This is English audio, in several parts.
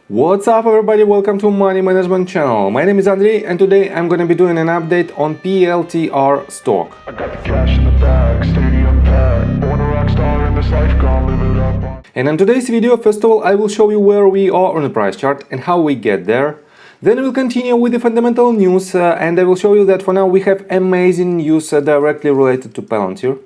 What's up everybody, welcome to Money Management channel. My name is Andrei and today I'm gonna be doing an update on PLTR stock. I got the cash in the bag, stadium packed, born a rock star in this life, gonna live it up. And in today's video, first of all, I will show you where we are on the price chart and how we get there. Then we'll continue with the fundamental news and I will show you that for now we have amazing news directly related to Palantir.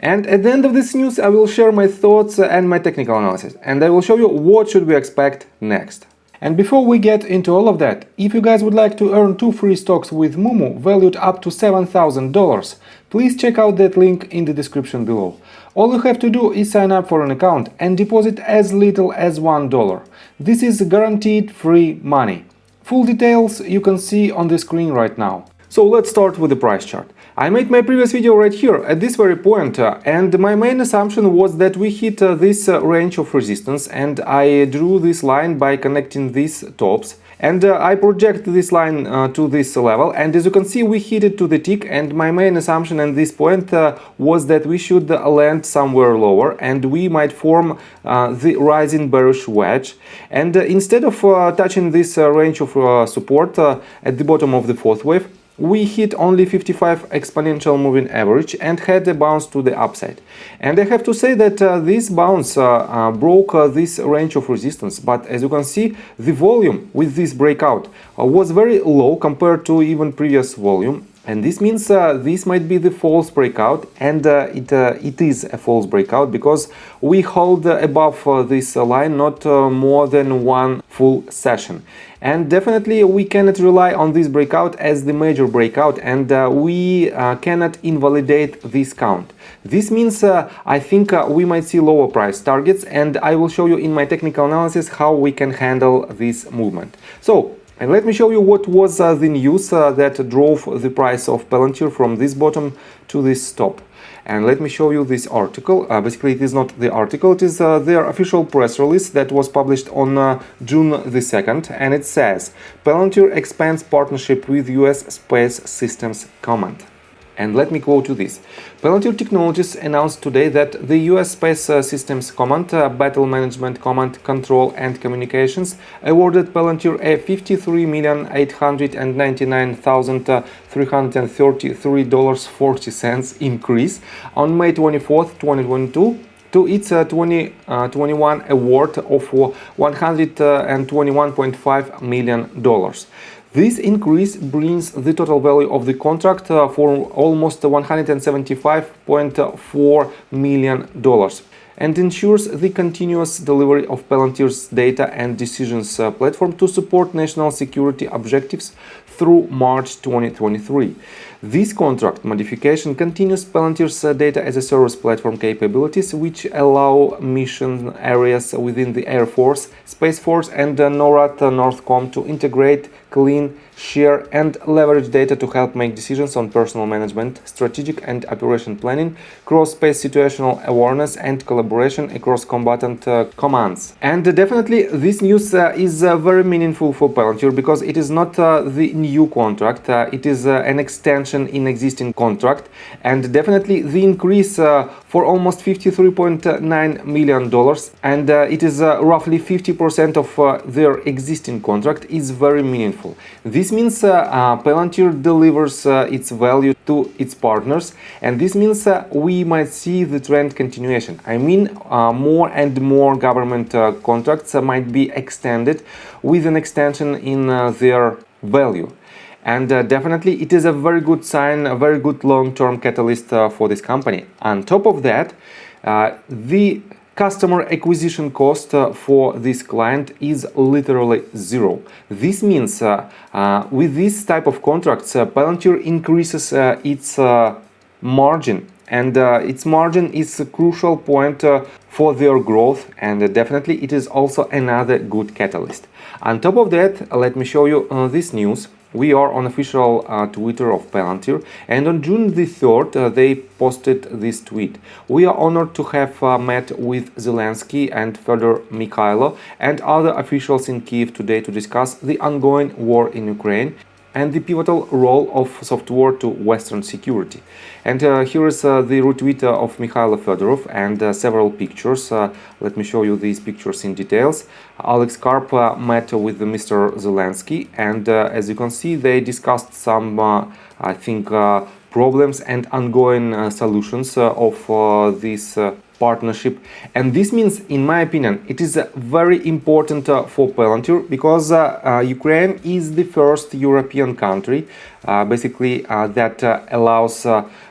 And at the end of this news I will share my thoughts and my technical analysis, and I will show you what should we expect next. And before we get into all of that, if you guys would like to earn 2 free stocks with Moomoo valued up to $7,000, please check out that link in the description below. All you have to do is sign up for an account and deposit as little as $1. This is guaranteed free money. Full details you can see on the screen right now. So let's start with the price chart. I made my previous video right here at this very point and my main assumption was that we hit this range of resistance, and I drew this line by connecting these tops, and I project this line to this level, and as you can see we hit it to the tick, and my main assumption at this point was that we should land somewhere lower and we might form the rising bearish wedge, and instead of touching this range of support at the bottom of the fourth wave, we hit only 55 exponential moving average and had a bounce to the upside. And I have to say that this bounce broke this range of resistance, but as you can see the volume with this breakout was very low compared to even previous volume. And this means this might be the false breakout, and it is a false breakout because we hold above this line not more than one full session. And definitely we cannot rely on this breakout as the major breakout, and we cannot invalidate this count. This means I think we might see lower price targets, and I will show you in my technical analysis how we can handle this movement. And let me show you what was the news that drove the price of Palantir from this bottom to this top. And let me show you this article. Basically, it is not the article, it is their official press release that was published on June the 2nd. And it says, Palantir expands partnership with US Space Systems Command. And let me quote you this. Palantir Technologies announced today that the US Space Systems Command, Battle Management Command, Control and Communications awarded Palantir a $53,899,333.40 increase on May 24, 2022 to its 2021 award of $121.5 million. This increase brings the total value of the contract for almost $175.4 million and ensures the continuous delivery of Palantir's data and decisions platform to support national security objectives through March 2023. This contract modification continues Palantir's data as a service platform capabilities, which allow mission areas within the Air Force, Space Force and NORAD Northcom to integrate, clean, share and leverage data to help make decisions on personnel management, strategic and operation planning, cross-space situational awareness and collaboration across combatant commands. And definitely this news is very meaningful for Palantir because it is not the new contract, it is an extension in existing contract, and definitely the increase for almost $53.9 million, and it is roughly 50% of their existing contract, is very meaningful. This means Palantir delivers its value to its partners, and this means we might see the trend continuation. I mean, more and more government contracts might be extended with an extension in their value. And definitely it is a very good sign, a very good long-term catalyst for this company. On top of that, the customer acquisition cost for this client is literally zero. This means with this type of contracts, Palantir increases its margin, and its margin is a crucial point for their growth, and definitely it is also another good catalyst. On top of that, let me show you this news. We are on official Twitter of Palantir, and on June the 3rd they posted this tweet. We are honored to have met with Zelensky and Fedor Mikhailo and other officials in Kiev today to discuss the ongoing war in Ukraine and the pivotal role of software to Western security. And here is the retweet of Mikhail Fedorov and several pictures. Let me show you these pictures in details. Alex KARP met with Mr. Zelensky, and as you can see, they discussed some, I think, problems and ongoing solutions of this partnership. And this means, in my opinion, it is very important for Palantir, because Ukraine is the first European country basically that allows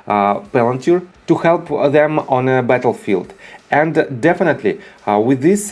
Palantir to help them on a battlefield. And definitely, with this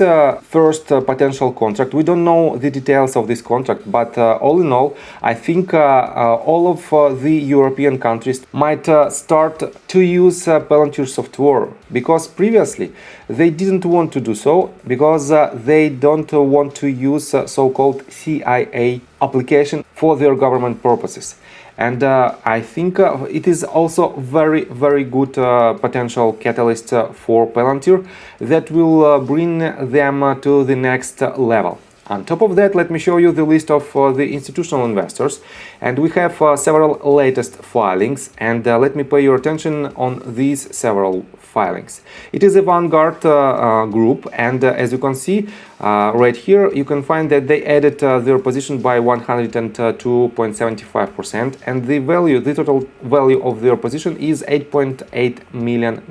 first potential contract, we don't know the details of this contract, but all in all, I think all of the European countries might start to use Palantir software, because previously they didn't want to do so, because they don't want to use so-called CIA application for their government purposes. And I think it is also very good potential catalyst for Palantir that will bring them to the next level. On top of that, let me show you the list of the institutional investors, and we have several latest filings, and let me pay your attention on these several filings. It is a Vanguard group, and as you can see right here, you can find that they added their position by 102.75%, and the total value of their position is $8.8 million.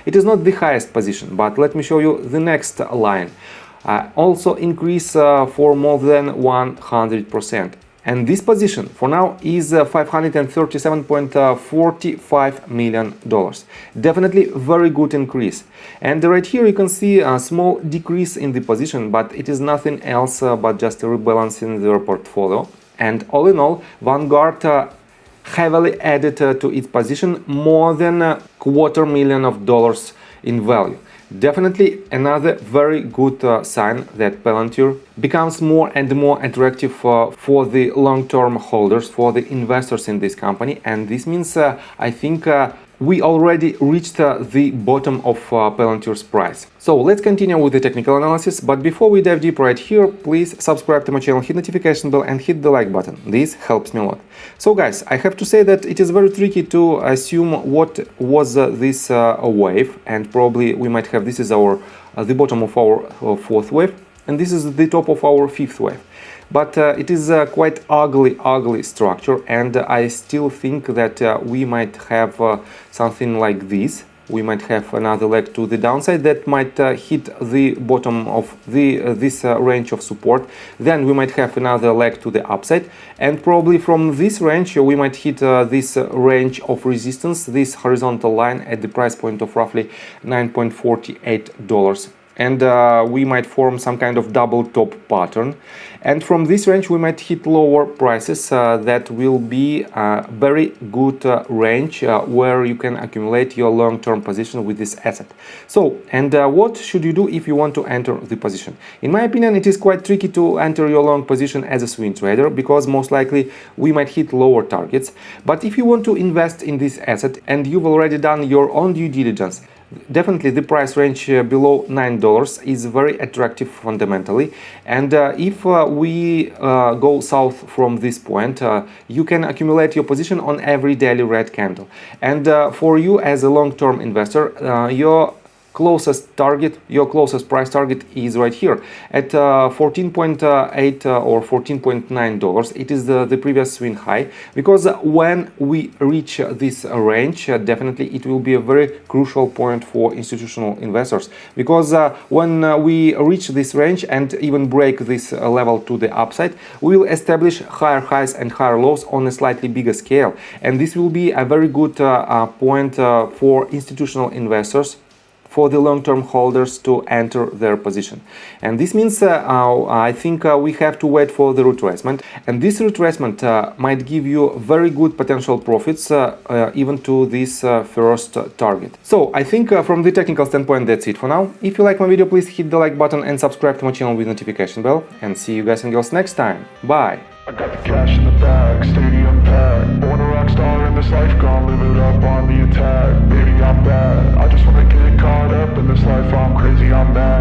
It is not the highest position, but let me show you the next line. Also increase for more than 100%. And this position for now is $537.45 million. Definitely very good increase. And right here you can see a small decrease in the position, but it is nothing else but just rebalancing their portfolio. And all in all, Vanguard heavily added to its position more than $250,000 in value. Definitely another very good sign that Palantir becomes more and more attractive for the long-term holders, for the investors in this company. And this means, I think, we already reached the bottom of Palantir's price. So let's continue with the technical analysis, but before we dive deep right here, please subscribe to my channel, hit notification bell and hit the like button. This helps me a lot. So guys, I have to say that it is very tricky to assume what was this wave, and probably we might have this is our the bottom of our fourth wave, and this is the top of our fifth wave. But it is a quite ugly structure, and I still think that we might have something like this. We might have another leg to the downside that might hit the bottom of this range of support. Then we might have another leg to the upside, and probably from this range we might hit this range of resistance, this horizontal line at the price point of roughly $9.48. And we might form some kind of double top pattern, and from this range we might hit lower prices that will be a very good range where you can accumulate your long-term position with this asset. So, and what should you do if you want to enter the position? In my opinion, it is quite tricky to enter your long position as a swing trader, because most likely we might hit lower targets. But if you want to invest in this asset and you've already done your own due diligence, definitely the price range below $9 is very attractive fundamentally, and if we go south from this point, you can accumulate your position on every daily red candle. And for you as a long-term investor, your closest target, your closest price target is right here at $14.8 or $14.9. It is the previous swing high, because when we reach this range, definitely it will be a very crucial point for institutional investors, because when we reach this range and even break this level to the upside, we will establish higher highs and higher lows on a slightly bigger scale, and this will be a very good point for institutional investors, for the long-term holders to enter their position. And this means I think we have to wait for the retracement, and this retracement might give you very good potential profits even to this first target. So I think from the technical standpoint that's it for now. If you like my video, please hit the like button and subscribe to my channel with notification bell, and see you guys and girls next time. Bye! I got the cash in the bag, stadium packed. Born a rock star in this life, gone live it up on the attack. Baby, I'm bad, I just wanna get caught up in this life, I'm crazy, I'm mad.